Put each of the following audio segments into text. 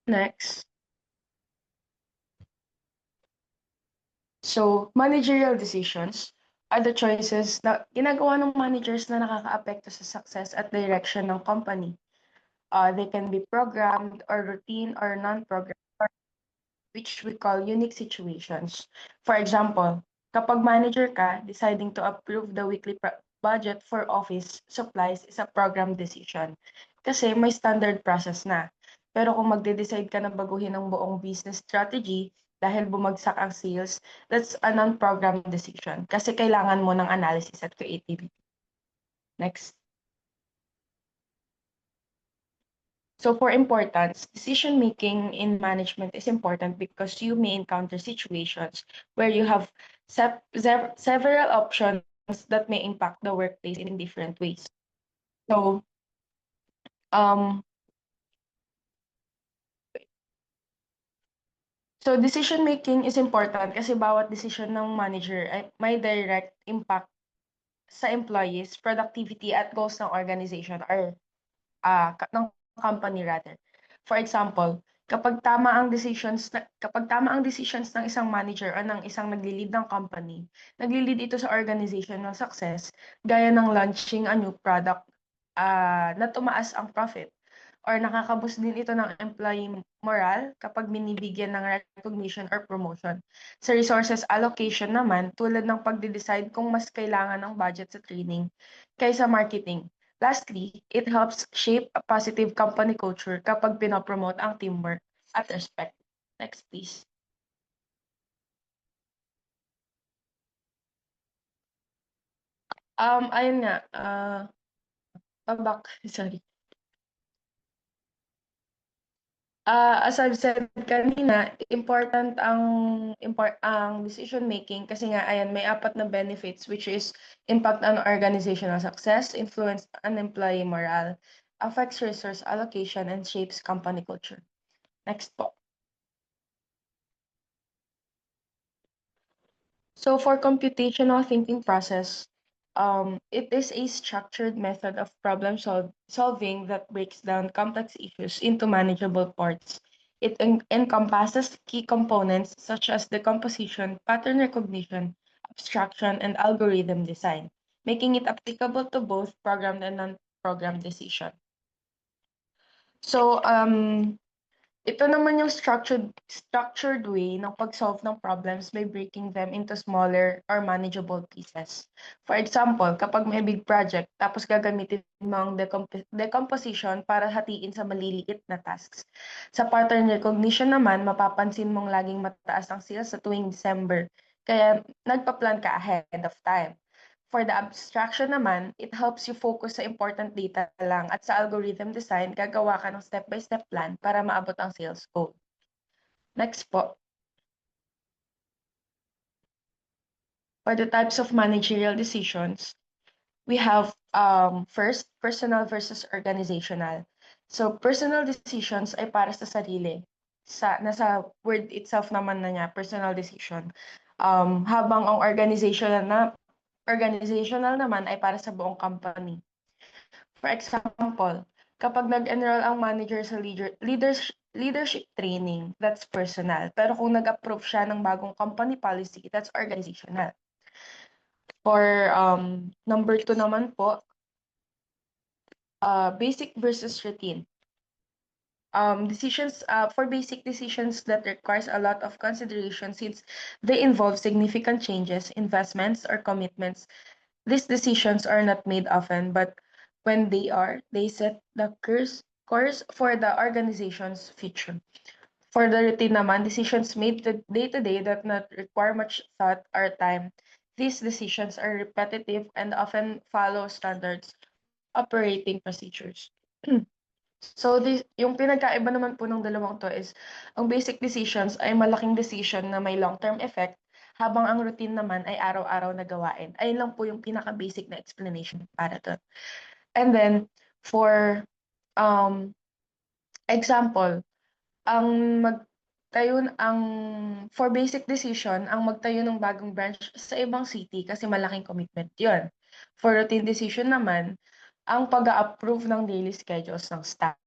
Next. So, managerial decisions are the choices na ginagawa ng managers na nakakaapekto sa success at direction ng company. They can be programmed or routine or non-programmed, which we call unique situations. For example, kapag manager ka, deciding to approve the weekly budget for office supplies is a program decision. Kasi may standard process na. Pero kung magde-decide ka na baguhin ang buong business strategy dahil bumagsak ang sales, that's a non-program decision. Kasi kailangan mo ng analysis at creativity. Next. So for importance, decision making in management is important because you may encounter situations where you have several options that may impact the workplace in different ways. So, um, decision making is important kasi bawat decision ng manager ay may direct impact sa employees, productivity at goals ng organization or ng company rather. For example, kapag tama ang decisions ng isang manager o ng isang nagli-lead ng company, nagli-lead ito sa organization ng success, gaya ng launching a new product na tumaas ang profit. Or nakakaboost din ito ng employee morale kapag binibigyan ng recognition or promotion. Sa resources allocation naman, tulad ng pagde-decide kung mas kailangan ng budget sa training kaysa marketing. Lastly, it helps shape a positive company culture kapag pinopromote ang teamwork at respect. Next, please. Ayun nga, back, sorry. As I've said kanina, important ang decision making kasi nga ayan may apat na benefits which is impact on organizational success, influence on employee morale, affects resource allocation and shapes company culture. Next po. So for computational thinking process, it is a structured method of problem solving that breaks down complex issues into manageable parts. It encompasses key components such as decomposition, pattern recognition, abstraction, and algorithm design, making it applicable to both programmed and non-programmed decision. So, ito naman yung structured way ng pag-solve ng problems by breaking them into smaller or manageable pieces. For example, kapag may big project, tapos gagamitin mo ang decomposition para hatiin sa maliliit na tasks. Sa pattern recognition naman, mapapansin mong laging mataas ang sales sa tuwing December. Kaya nagpa-plan ka ahead of time. For the abstraction naman, it helps you focus sa important data lang at sa algorithm design, gagawa ka ng step-by-step plan para maabot ang sales goal. Next po. For the types of managerial decisions, we have first, personal versus organizational. So personal decisions ay para sa sarili. Nasa word itself naman na niya, personal decision. Habang ang organizational naman ay para sa buong company. For example, kapag nag-enroll ang manager sa leadership training, that's personal. Pero kung nag-approve siya ng bagong company policy, that's organizational. For number 2 naman po, basic versus routine. For basic decisions that requires a lot of consideration since they involve significant changes, investments, or commitments. These decisions are not made often, but when they are, they set the course for the organization's future. For the routine naman, decisions made day-to-day that not require much thought or time. These decisions are repetitive and often follow standards operating procedures. So, yung pinagkaiba naman po ng dalawang to is, ang basic decisions ay malaking decision na may long-term effect, habang ang routine naman ay araw-araw na gawain. Ayun lang po yung pinaka-basic na explanation para doon. And then, for example, ang for basic decision, ang magtayo ng bagong branch sa ibang city kasi malaking commitment yun. For routine decision naman, ang pag-approve ng daily schedules ng staff.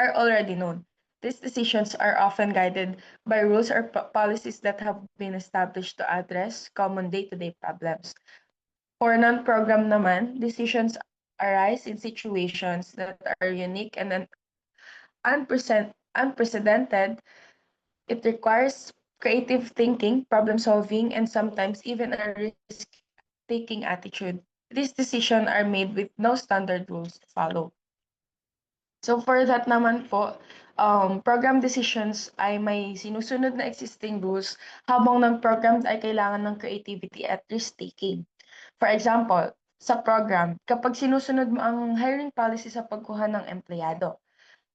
are already known. These decisions are often guided by rules or policies that have been established to address common day-to-day problems. For non-program naman, decisions arise in situations that are unique and unprecedented. It requires creative thinking, problem solving, and sometimes even a risk taking attitude. These decisions are made with no standard rules to follow. So for that naman po, program decisions ay may sinusunod na existing rules habang non-programmed ay kailangan ng creativity at risk-taking. For example, sa program, kapag sinusunod mo ang hiring policy sa pagkuha ng empleyado.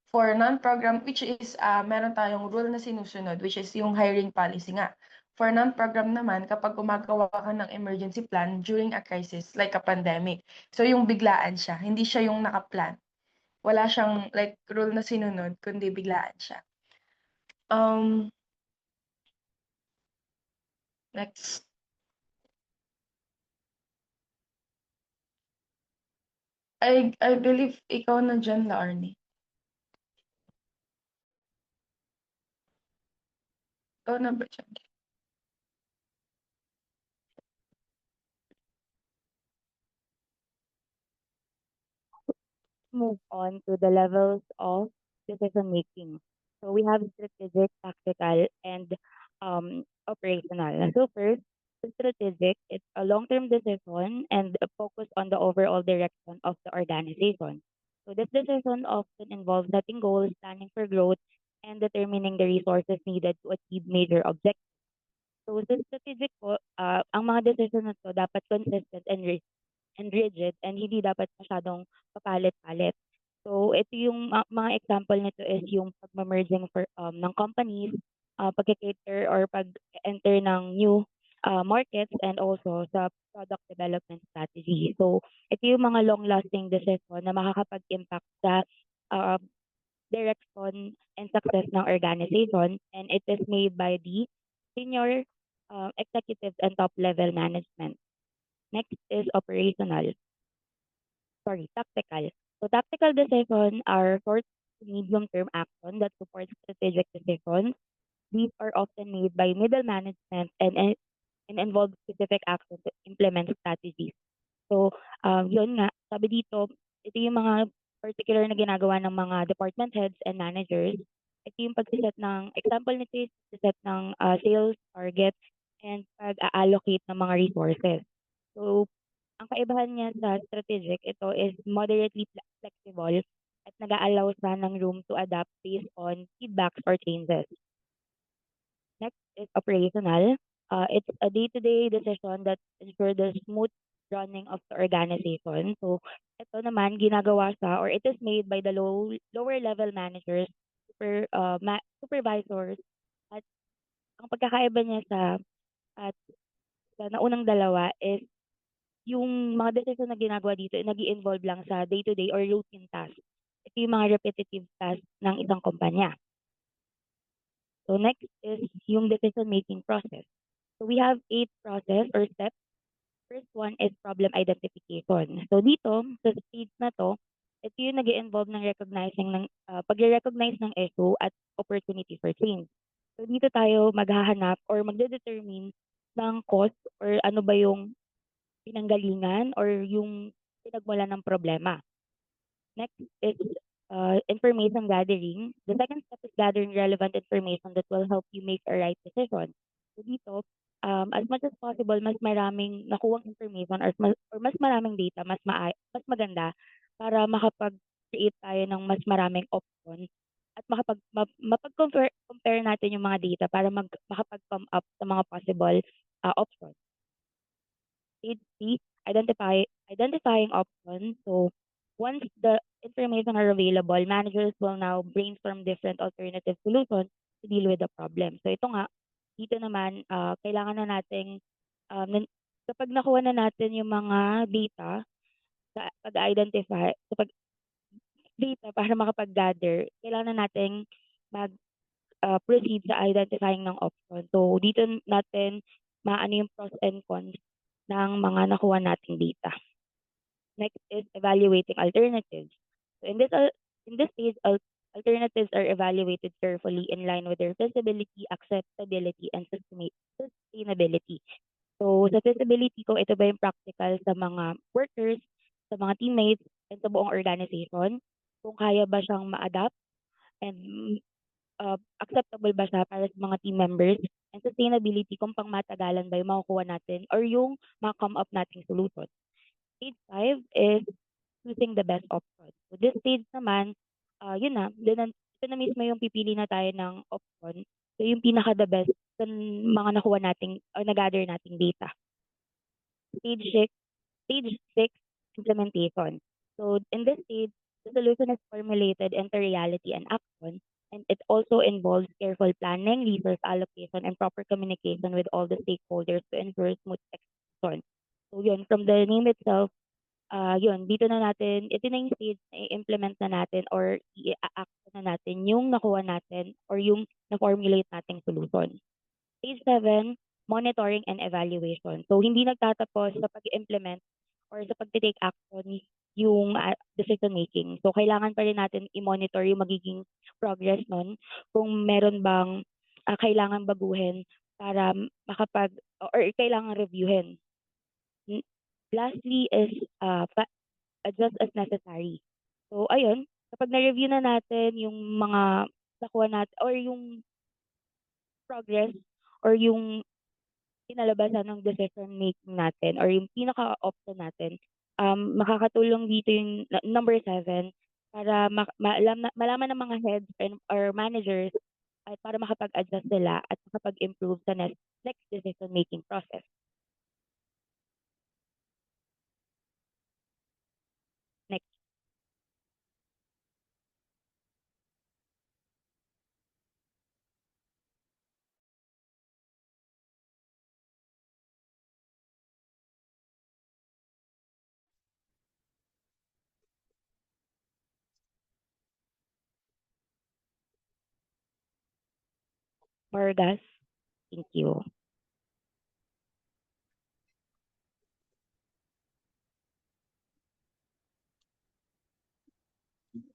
For non-program, which is meron tayong rule na sinusunod, which is yung hiring policy nga. For non-program naman, kapag gumagawa ka ng emergency plan during a crisis like a pandemic. So yung biglaan siya, hindi siya yung nakaplan. Wala siyang like rule na sinunod, kundi biglaan siya. Next. I believe ikaw na dyan, La Arnie. Ikaw na ba dyan? Move on to the levels of decision making. So we have strategic, tactical, and operational. So first, the strategic, it's a long-term decision and a focus on the overall direction of the organization. So this decision often involves setting goals, planning for growth, and determining the resources needed to achieve major objectives. So sa strategic po, ang mga decision na to dapat consistent and rigid and hindi dapat masyadong papalit-palit. So ito yung mga example nito is yung pag-merging ng companies, pag-cater or pag-enter ng new markets and also sa product development strategy. So ito yung mga long-lasting decision na makakapag-impact sa uh, direction and success ng organization, and it is made by the senior executives and top level management. Next is operational. Sorry, tactical. So tactical decisions are short to medium term action that support strategic decisions. These are often made by middle management and involve specific actions to implement strategies. So, yun nga, sabi dito, ito yung mga particular na ginagawa ng mga department heads and managers. Ito yung pagsiset ng, example nito is pagsiset ng sales target and pag-allocate ng mga resources. So, ang kaibahan niya sa strategic, ito is moderately flexible at nag-aallow siya ng room to adapt based on feedbacks or changes. Next is operational. It's a day-to-day decision that ensures the smooth running of the organization. So, ito naman, ginagawa siya or it is made by the lower level managers, supervisors, at ang pagkakaiba niya at sa naunang dalawa is yung mga decision na ginagawa dito, nag involve lang sa day-to-day or routine task. Ito yung mga repetitive task ng isang kumpanya. So next is yung decision-making process. So we have 8 process or steps. First one is problem identification. So dito, sa stage na to, ito yung nag involve ng pag-recognize ng issue at opportunity for change. So dito tayo maghahanap or magde-determine ng cause or ano ba yung pinanggalingan or yung pinagmulan ng problema. Next is information gathering. The second step is gathering relevant information that will help you make a right decision. So dito, as much as possible, mas maraming nakuwang information or mas maraming data, mas maganda para makapag-create tayo ng mas maraming options at mapag-compare natin yung mga data para makapag-come up sa mga possible options. Stage C, identifying options. So once the information are available, managers will now brainstorm different alternative solutions to deal with the problem. So ito nga, dito naman, kailangan na nating, kapag nakuha na natin yung mga data sa pag-identify, sa data para makapag-gather, kailangan na nating proceed sa identifying ng option. So dito natin maano yung pros and cons ng mga nakuha nating data. Next is evaluating alternatives. So in this stage, alternatives are evaluated carefully in line with their feasibility, acceptability, and sustainability. So, sa feasibility ko, ito ba yung practical sa mga workers, sa mga teammates, and sa buong organization? Kung kaya ba siyang ma-adapt and acceptable ba siya para sa mga team members? And sustainability, kung pangmatagalan ba yung makukuha natin or yung ma-come up nating solution. Stage 5 is choosing the best option. So this stage naman, yun na, ito na mismo yung pipili na tayo ng option. So yung pinaka the best sa mga nakuha nating or nag-gather nating data. Stage 6, implementation. So in this stage, the solution is formulated into reality and action, and it also involves careful planning, resource allocation, and proper communication with all the stakeholders to ensure smooth execution. So yun, from the name itself, yun, ito na yung stage na i-implement na natin or i-act na natin yung nakuha natin or yung na-formulate nating solution. Stage 7, monitoring and evaluation. So, hindi nagtatapos sa pag-implement or sa pag-take action yung decision making. So, kailangan pa rin natin i-monitor yung magiging progress nun, kung meron bang kailangan baguhin para or kailangan reviewin. Lastly is adjust as necessary. So, ayun, kapag na-review na natin yung mga nakuha natin or yung progress or yung kinalabasan ng decision making natin or yung pinaka-option natin, makakatulong dito yung number 7 para malaman ng mga heads or managers at para makapag-adjust sila at makapag-improve sa next decision making process. Next. Morgas, thank you.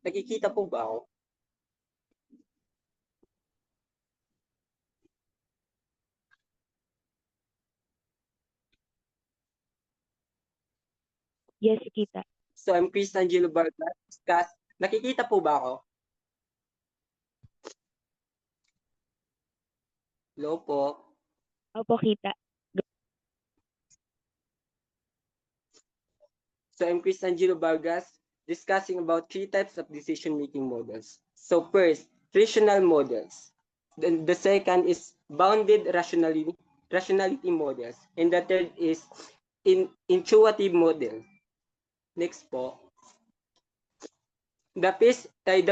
Nakikita po ba ako? Yes, kita. So I'm Chris Angelo Vargas. Nakikita po ba ako? Hello po. Opo, kita. So I'm Chris Angelo Vargas, discussing about 3 types of decision-making models. So first, rational models. Then the second is bounded rationality models. And the third is intuitive model. Next po. The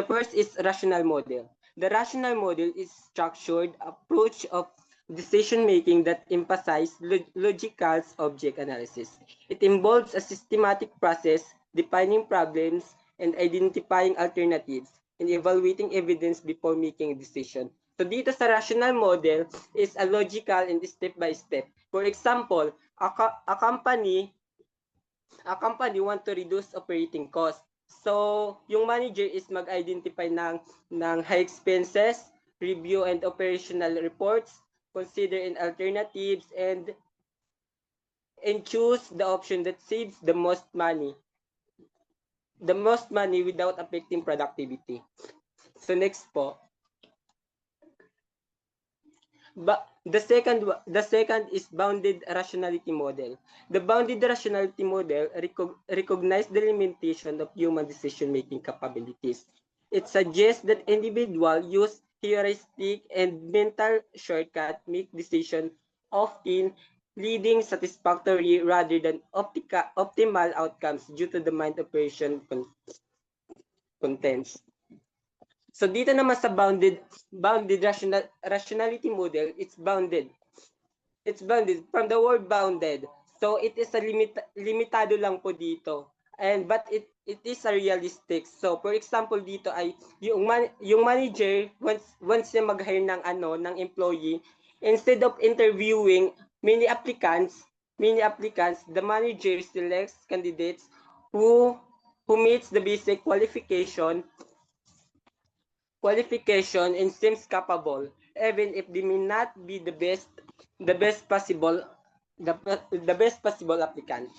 first is rational model. The rational model is structured approach of decision-making that emphasizes logical object analysis. It involves a systematic process, defining problems, and identifying alternatives, and evaluating evidence before making a decision. So dito sa rational model is a logical and step-by-step. For example, a company want to reduce operating costs. So, yung manager is mag-identify ng high expenses, review and operational reports, consider in alternatives, and choose the option that saves the most money without affecting productivity. So, next po. But the second is bounded rationality model. The bounded rationality model recognizes the limitation of human decision-making capabilities. It suggests that individuals use heuristic and mental shortcut make decisions, often leading satisfactory rather than optimal outcomes due to the mind operation contents. So dito naman sa bounded rationality model, it's bounded. It's bounded from the word bounded. So it is a limitado lang po dito. But it is a realistic. So for example dito ay yung manager once niya mag-hire ng employee, instead of interviewing many applicants, the manager selects candidates who meets the basic qualification qualification, and seems capable, even if they may not be the best possible applicant.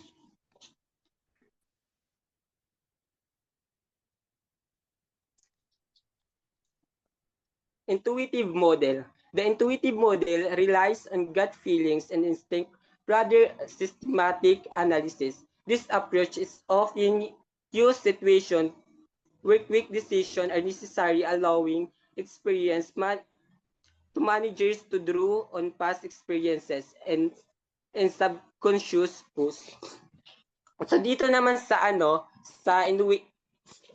Intuitive model. The intuitive model relies on gut feelings and instinct rather systematic analysis. This approach is often used situations where quick decisions are necessary, allowing to managers to draw on past experiences and subconscious push. So dito naman sa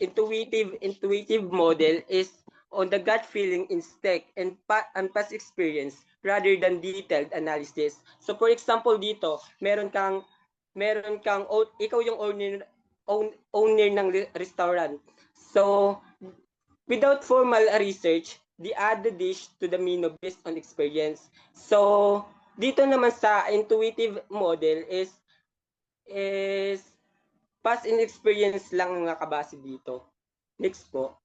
intuitive model is on the gut feeling, instinct, and past experience rather than detailed analysis. So for example dito, ikaw yung owner ng restaurant. So without formal research, they add the dish to the menu based on experience. So dito naman sa intuitive model is past in experience lang ang nakabase dito. Next po.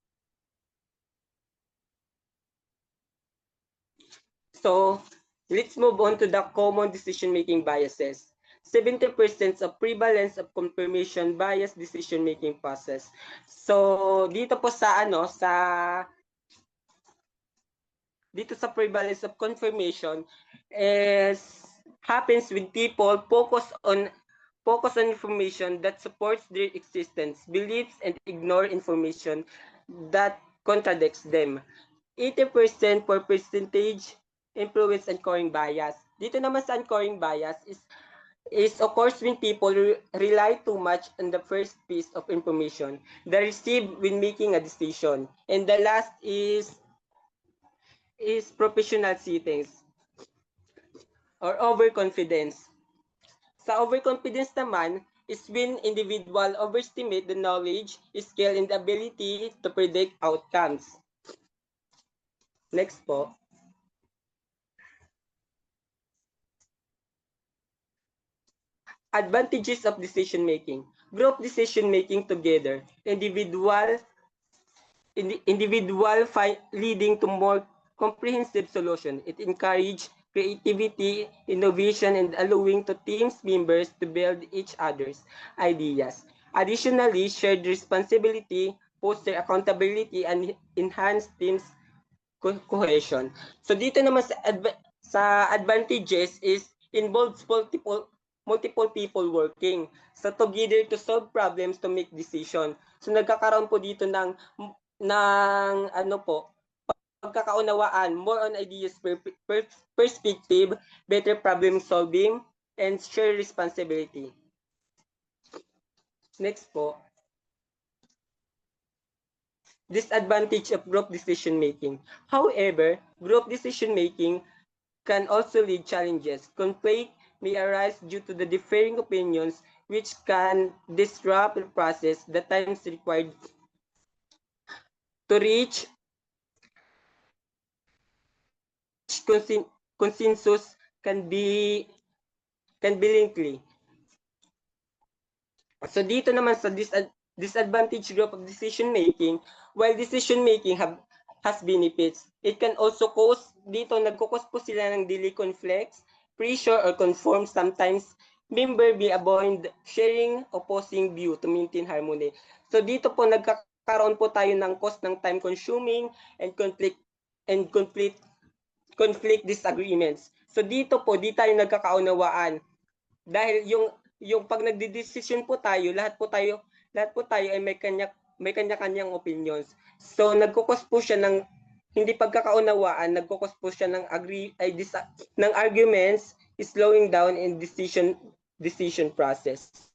So, let's move on to the common decision-making biases. 70% of prevalence of confirmation bias decision-making process. So, dito po sa dito sa prevalence of confirmation is happens with people focus on information that supports their existence, beliefs, and ignore information that contradicts them. 80% for percentage influence and scoring bias. Dito naman sa scoring bias is occurs when people rely too much on the first piece of information they receive when making a decision. And the last is professional settings or overconfidence. Sa overconfidence naman is when individual overestimate the knowledge, skill, and ability to predict outcomes. Next po. Advantages of decision making. Group decision making together. Individual leading to more comprehensive solution. It encourages creativity, innovation, and allowing to teams members to build each other's ideas. Additionally, shared responsibility, foster accountability, and enhance teams cohesion. So dito naman sa advantages is involves multiple people working so together to solve problems, to make decision. So nagkakaroon po dito ng pagkakaunawaan, more on ideas, perspective, better problem solving, and share responsibility. Next po. Disadvantage of group decision making. However, group decision making can also lead challenges. Conflict may arise due to the differing opinions, which can disrupt the process. The times required to reach consensus can be lengthy. So dito naman sa disadvantage group of decision making, while decision making has benefits, it can also cause, nagkukos po sila ng daily conflicts, pressure, or conform. Sometimes member may avoid sharing opposing view to maintain harmony. So dito po nagkakaroon po tayo ng cost ng time consuming and conflict disagreements. So dito po di tayo nagkakaunawaan dahil yung pag nagde-decision po tayo, lahat po tayo ay may kanya-kanyang opinions. So nagkukos po siya ng hindi pagkakaunawaan, nagkukos po siya ng arguments, slowing down in decision process.